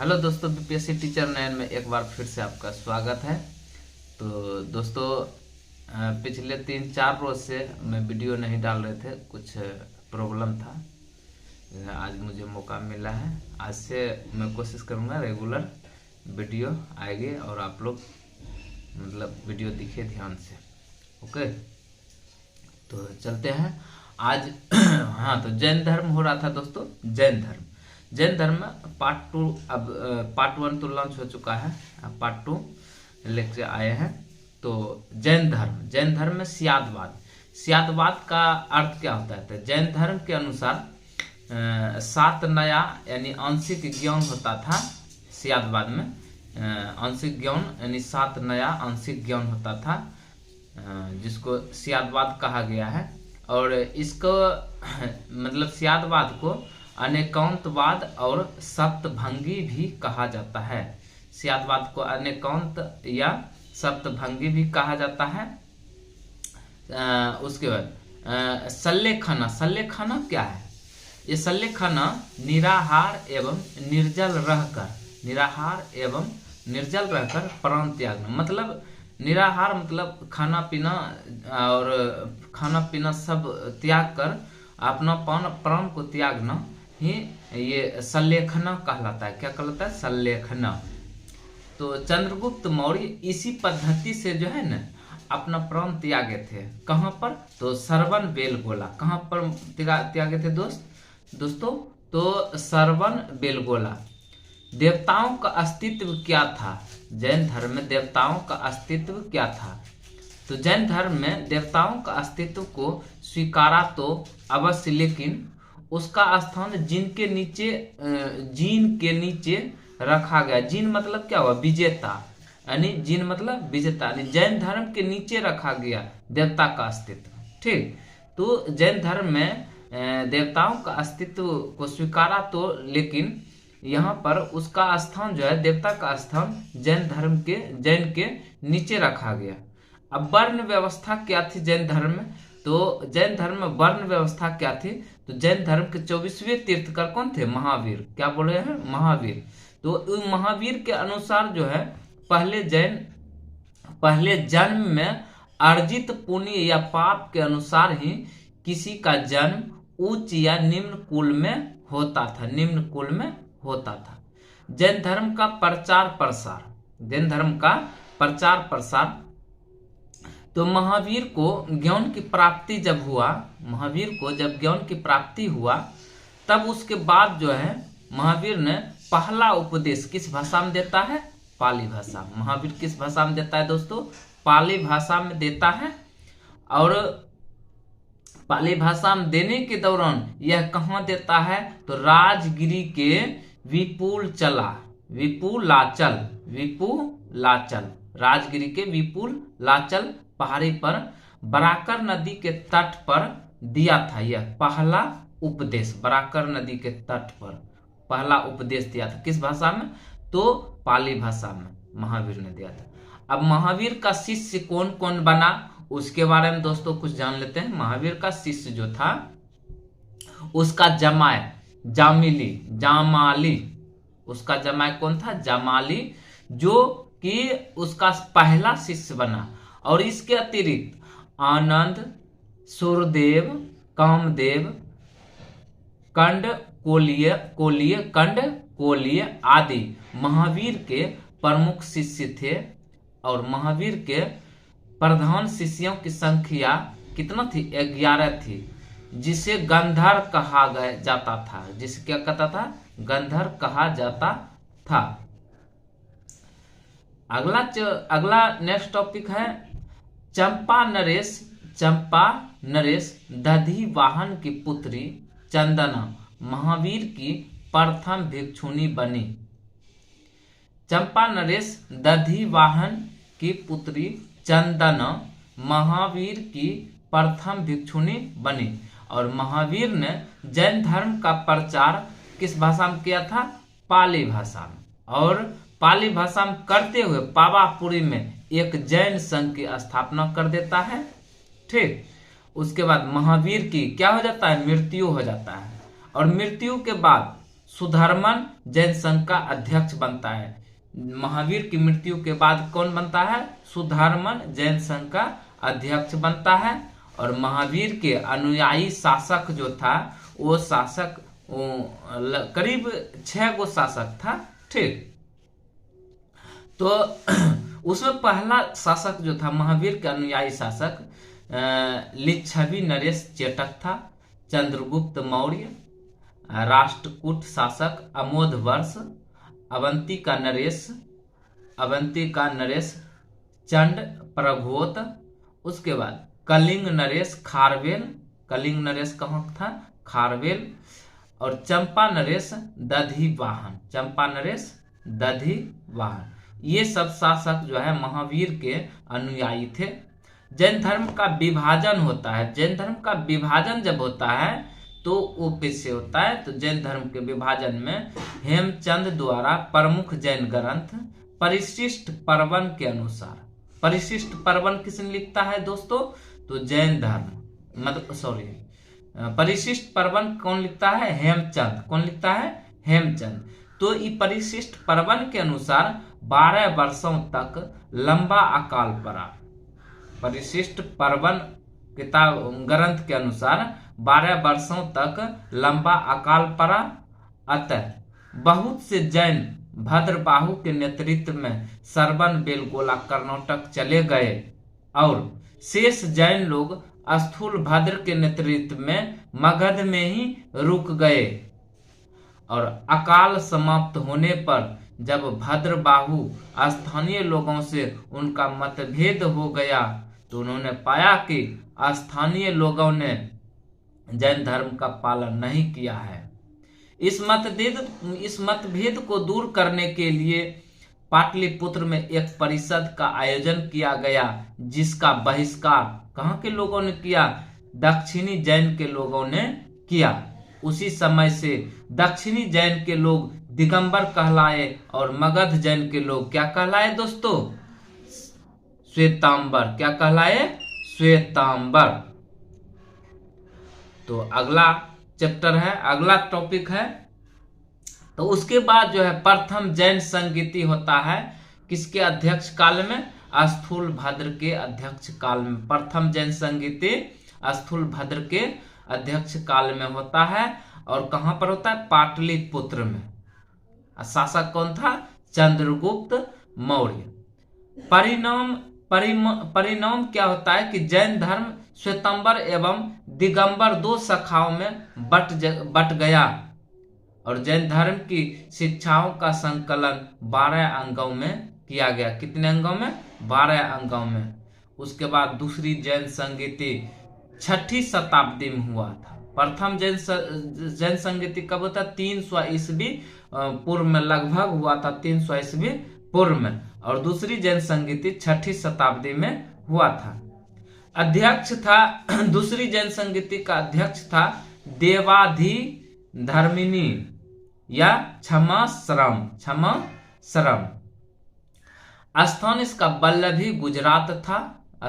Hello दोस्तों, BPSC teacher 9 में एक बार फिर से आपका स्वागत है। तो दोस्तों, पिछले 3-4 रोज से मैं वीडियो नहीं डाल रहे थे, कुछ प्रॉब्लम था। आज मुझे मौका मिला है। आज से मैं कोशिश करूँगा रेगुलर वीडियो आएगी और आप लोग मतलब वीडियो दिखे ध्यान से। ओके, तो चलते हैं आज। हाँ, तो जैन धर्म हो रहा था दोस्तों। जैन धर्म में पार्ट 2, अब पार्ट 1 तो लॉन्च हो चुका है, अब पार्ट 2 लेकर आए हैं। तो जैन धर्म में सियादवाद का अर्थ क्या होता है? तो जैन धर्म के अनुसार 7 नया यानी आंशिक ज्ञान होता था। सियादवाद में आंशिक ज्ञान यानी 7 नया आंशिक ज्ञान होता था, जिसको सियादवाद कहा गया है। और इसको मतलब सियादवाद को अनेकांतवाद और सप्तभंगी भी कहा जाता है। सियादवाद को अनेकांत या सप्तभंगी भी कहा जाता है। उसके बाद सल्लेखना क्या है? ये सल्लेखना निराहार एवं निर्जल रहकर प्राण त्यागना। मतलब निराहार मतलब खाना पीना सब त्याग कर अपना प्राण को त्यागना ही ये सल्लेखना कहलाता है। क्या कहलाता है? सल्लेखना। तो चंद्रगुप्त मौर्य इसी पद्धति से जो है ना अपना प्राण त्यागे थे। कहाँ पर? तो सरवन बेलगोला। कहाँ पर त्यागे थे दोस्तों? तो सरवन बेलगोला। देवताओं का अस्तित्व क्या था? जैन धर्म में देवताओं का अस्तित्व क्या था? तो जैन धर्म में देवताओं का अस्तित्व को स्वीकारा तो अवश्य, लेकिन उसका स्थान जीन के नीचे रखा गया। जीन मतलब क्या हुआ? विजेता। यानी जीन मतलब विजेता, यानी जैन धर्म के नीचे रखा गया देवता का अस्तित्व। ठीक, तो जैन धर्म में देवताओं का अस्तित्व को स्वीकारा तो, लेकिन यहाँ पर उसका स्थान जो है, देवता का स्थान जैन के नीचे रखा गया। अब वर्ण व्यवस्था क्या थी जैन धर्म में? तो जैन धर्म में वर्ण व्यवस्था क्या थी? तो जैन धर्म के 24वें तीर्थकर कौन थे? महावीर। क्या बोल रहे हैं? महावीर। तो महावीर के अनुसार जो है पहले जन्म में अर्जित पुण्य या पाप के अनुसार ही किसी का जन्म उच्च या निम्न कुल में होता था। जैन धर्म का प्रचार प्रसार। तो महावीर को जब ज्ञान की प्राप्ति हुआ, तब उसके बाद जो है महावीर ने पहला उपदेश किस भाषा में देता है? पाली भाषा। महावीर किस भाषा में देता है दोस्तों? पाली भाषा में देता है। और पाली भाषा में देने के दौरान यह कहाँ देता है? तो राजगिरी के राजगिरी के विपुलाचल पहाड़ी पर बराकर नदी के तट पर दिया था। यह पहला उपदेश बराकर नदी के तट पर पहला उपदेश दिया था। किस भाषा में? तो पाली भाषा में महावीर ने दिया था। अब महावीर का शिष्य कौन कौन बना, उसके बारे में दोस्तों कुछ जान लेते हैं। महावीर का शिष्य जो था, उसका जामाली, उसका जमाय कौन था? जामाली, जो कि उसका पहला शिष्य बना। और इसके अतिरिक्त आनंद, सूरदेव, कामदेव, कंड कोलिय आदि महावीर के प्रमुख शिष्य थे। और महावीर के प्रधान शिष्यों की संख्या कितना थी? 11 थी, जिसे गंधर कहा जाता था। जिसे क्या कहता था? गंधर कहा जाता था। अगला नेक्स्ट टॉपिक है चंपा नरेश दधिवाहन की पुत्री चंदना महावीर की प्रथम भिक्षुणी बनी। चंपा नरेश दधिवाहन की पुत्री चंदना महावीर की प्रथम भिक्षुणी बनी। और महावीर ने जैन धर्म का प्रचार किस भाषा में किया था? पाली भाषा में। और पाली भाषा में करते हुए पावापुरी में एक जैन संघ की स्थापना कर देता है। ठीक, उसके बाद महावीर की क्या हो जाता है? मृत्यु हो जाता है। और मृत्यु के बाद सुधर्मन जैन संघ का अध्यक्ष बनता है। महावीर की मृत्यु के बाद कौन बनता है? सुधर्मन जैन संघ का अध्यक्ष बनता है। और महावीर के अनुयायी शासक जो था वो शासक करीब 6 गो शासक था। ठीक, तो उसमें पहला शासक जो था महावीर के अनुयायी शासक लिच्छवी नरेश चेटक था। चंद्रगुप्त मौर्य, राष्ट्रकूट शासक अमोध वर्ष, अवंती का नरेश चंड प्रभोत, उसके बाद कलिंग नरेश खारवेल, कलिंग नरेश कहाँ था? खारवेल, और चंपा नरेश दधिवाहन, चंपा नरेश दधिवाहन। ये सब शासक जो है महावीर के अनुयायी थे। जैन धर्म का विभाजन होता है। जैन धर्म का विभाजन जब होता है तो वो किससे होता है? तो जैन धर्म के विभाजन में हेमचंद द्वारा प्रमुख जैन ग्रंथ परिशिष्ट पर्वन के अनुसार, परिशिष्ट पर्वन किसने लिखता है दोस्तों? तो जैन धर्म परिशिष्ट पर्वन कौन लिखता है? हेमचंद। कौन लिखता है? हेमचंद। तो ये परिशिष्ट पर्वन के अनुसार 12 वर्षों तक लंबा अकाल पड़ा। परिशिष्ट पर्वन किताब ग्रंथ के अनुसार 12 वर्षों तक लंबा अकाल पड़ा। अतः बहुत से जैन भद्रबाहु के नेतृत्व में सरवन बेलगोला कर्नाटक चले गए और शेष जैन लोग स्थूल भद्र के नेतृत्व में मगध में ही रुक गए। और अकाल समाप्त होने पर जब भद्रबाहु स्थानीय लोगों से उनका मतभेद हो गया तो उन्होंने पाया कि स्थानीय लोगों ने जैन धर्म का पालन नहीं किया है। इस मतभेद को दूर करने के लिए पाटलिपुत्र में एक परिषद का आयोजन किया गया, जिसका बहिष्कार कहाँ के लोगों ने किया? दक्षिणी जैन के लोगों ने किया। उसी समय से दक्षिणी जैन के लोग दिगंबर कहलाए और मगध जैन के लोग क्या कहलाए दोस्तों? श्वेतांबर। क्या कहलाए? श्वेतांबर। तो अगला चैप्टर है, अगला टॉपिक है। तो उसके बाद जो है प्रथम जैन संगीति होता है किसके अध्यक्ष काल में? स्थूल भद्र के अध्यक्ष काल में। प्रथम जैन संगीति स्थूल भद्र के अध्यक्ष काल में होता है। और कहां पर होता है? पाटलिपुत्र में। शासक कौन था? चंद्रगुप्त मौर्य। परिणाम क्या होता है कि जैन धर्म श्वेतांबर एवं दिगंबर 2 शाखाओं में बट गया और जैन धर्म की शिक्षाओं का संकलन 12 अंगों में किया गया। कितने अंगों में? 12 अंगों में। उसके बाद दूसरी जैन संगीति 6ठी शताब्दी में हुआ था। प्रथम जैन संगीति कब होता? 300 ईस्वी पूर्व में लगभग हुआ था, 300 ईस्वी पूर्व में। और दूसरी जैन संगीति 6ठी शताब्दी में हुआ था। अध्यक्ष था, दूसरी जैन संगीति का अध्यक्ष था देवाधि धर्मिनी या क्षमा श्रम। स्थान इसका बल्लभी गुजरात था।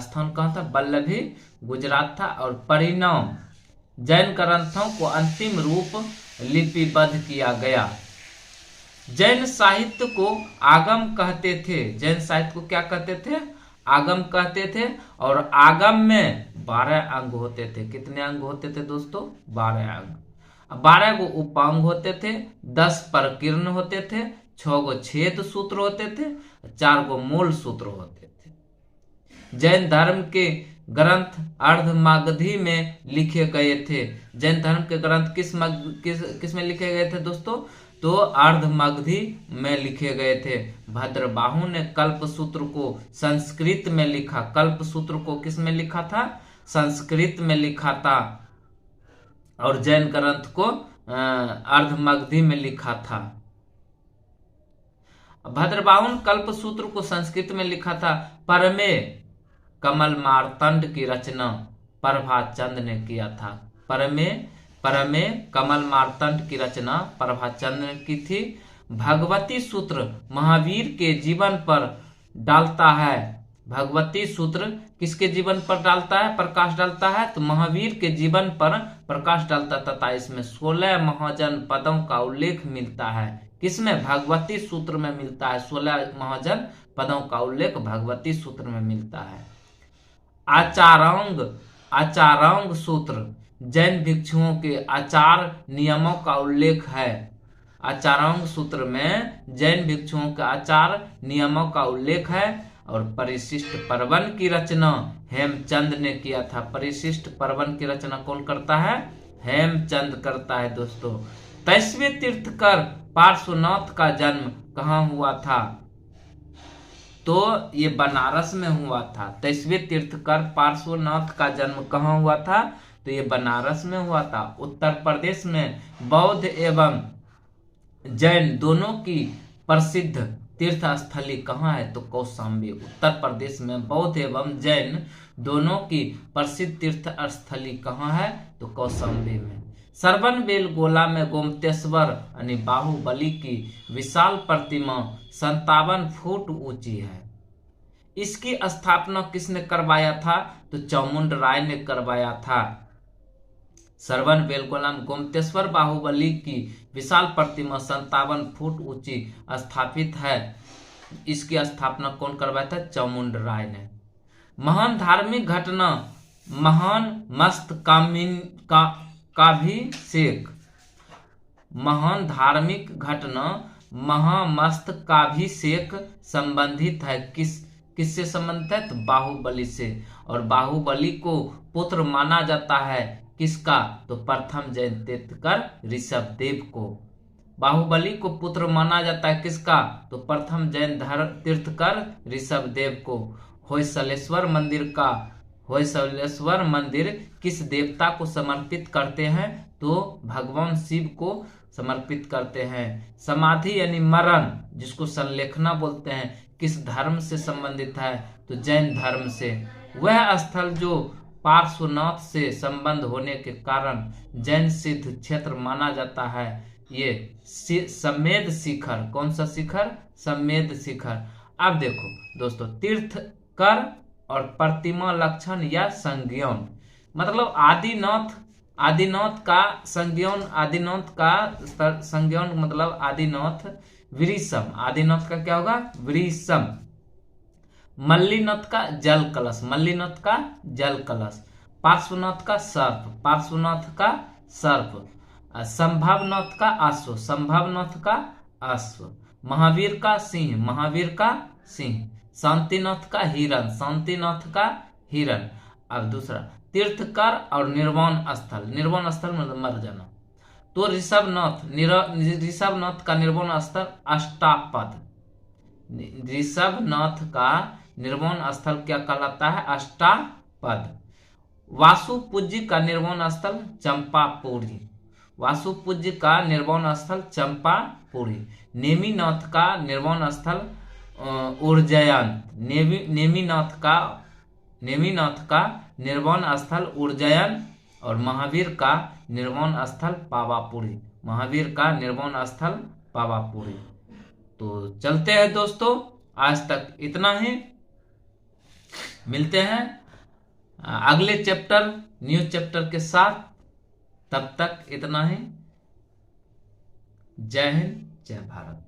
स्थान कहाँ था? बल्लभी गुजरात था। और परिणाम जैन ग्रंथों को अंतिम रूप लिपिबद्ध किया गया। जैन साहित्य को आगम कहते थे। जैन साहित्य को क्या कहते थे? आगम कहते थे। और आगम में 12 अंग होते थे। कितने अंग होते थे दोस्तों? 12 अंग। 12 गो उपांग होते थे, 10 प्रकीर्ण होते थे, 6 गो छेद सूत्र होते थे, 4 गो मूल सूत्र होते थे। जैन धर्म के ग्रंथ अर्धमागधी में लिखे गए थे। जैन धर्म के ग्रंथ किस में लिखे गए थे दोस्तों? तो अर्धमागधी में लिखे गए थे। भद्रबाहु ने कल्प सूत्र को संस्कृत में लिखा। कल्प सूत्र को किस में लिखा था? संस्कृत में लिखा था। और जैन ग्रंथ को अर्धमागधी में लिखा था। भद्रबाहु ने कल्प सूत्र को संस्कृत में लिखा था। परमेय कमल मार्तंड की रचना प्रभाचंद ने किया था। परमेय कमल मार्तंड की रचना प्रभाचंद ने की थी। भगवती सूत्र महावीर के जीवन पर डालता है। भगवती सूत्र किसके जीवन पर डालता है, प्रकाश डालता है? तो महावीर के जीवन पर प्रकाश डालता तथा इसमें 16 महाजन पदों का उल्लेख मिलता है। किसमें? भगवती सूत्र में मिलता है। 16 महाजन पदों का उल्लेख भगवती सूत्र में मिलता है। आचारांग सूत्र जैन भिक्षुओं के आचार नियमों का उल्लेख है। आचारांग सूत्र में जैन भिक्षुओं के आचार नियमों का उल्लेख है। और परिशिष्ट पर्वन की रचना हेमचंद ने किया था। परिशिष्ट पर्वन की रचना कौन करता है? हेमचंद करता है दोस्तों। 23वें तीर्थकर पार्श्वनाथ का जन्म कहाँ हुआ था? तो ये बनारस में हुआ था। 23वें तीर्थकर पार्श्वनाथ का जन्म कहाँ हुआ था? तो ये बनारस में हुआ था। उत्तर प्रदेश में बौद्ध एवं जैन दोनों की प्रसिद्ध तीर्थ स्थली कहाँ है? तो कौशाम्बी। उत्तर प्रदेश में बौद्ध एवं जैन दोनों की प्रसिद्ध तीर्थ स्थली कहाँ है? तो कौशाम्बी में। श्रवणबेलगोला में गोमतेश्वर यानी बाहुबली की विशाल प्रतिमा 57 फुट ऊंची है। इसकी स्थापना किसने करवाया था? तो चामुंड राय ने करवाया था। श्रवणबेलगोला में गोमतेश्वर बाहुबली की विशाल प्रतिमा 57 फुट ऊंची स्थापित है। इसकी स्थापना कौन करवाया था? चामुंड राय ने। महान धार्मिक घटना महान मस्तकाभिषेक। महान धार्मिक घटना महामस्तकाभिषेक संबंधित है। किससे संबंधित है? तो बाहुबली से। और बाहुबली को पुत्र माना जाता है किसका? तो प्रथम जैन तीर्थकर ऋषभदेव को। बाहुबली को पुत्र माना जाता है किसका? तो प्रथम जैन तीर्थकर ऋषभदेव को। होयसलेश्वर मंदिर किस देवता को समर्पित करते हैं? तो भगवान शिव को समर्पित करते हैं। समाधि यानी मरण जिसको संलेखना बोलते हैं किस धर्म से संबंधित है? तो जैन धर्म से। वह स्थल जो पार्श्वनाथ से संबंध होने के कारण जैन सिद्ध क्षेत्र माना जाता है। ये समेध शिखर। कौन सा शिखर? समेध शिखर। अब देखो दोस्तों, तीर्थकर और प्रतिमा लक्षण या संज्ञान मतलब आदिनाथ का संज्ञान मतलब आदिनाथ वृषम। आदिनाथ का क्या होगा? वृषम। मल्लीनाथ का जल कलश। पार्श्वनाथ का सर्प। संभवनाथ का अश्व। महावीर का सिंह। शांतिनाथ का हिरण। अब दूसरा तीर्थकर और निर्वाण स्थल मतलब मर जाना। तो ऋषभनाथ का निर्वाण स्थल अष्टापद। ऋषभनाथ का निर्वाण स्थल क्या कहलाता है? अष्टापद। वासुपूज्य का निर्वाण स्थल चंपापुरी। नेमिनाथ का निर्वाण स्थल उज्जैन। नेमिनाथ का निर्वाण स्थल उज्जैन। और महावीर का निर्वाण स्थल पावापुरी। तो चलते हैं दोस्तों, आज तक इतना ही। मिलते हैं अगले न्यू चैप्टर के साथ। तब तक इतना ही। जय हिंद, जय भारत।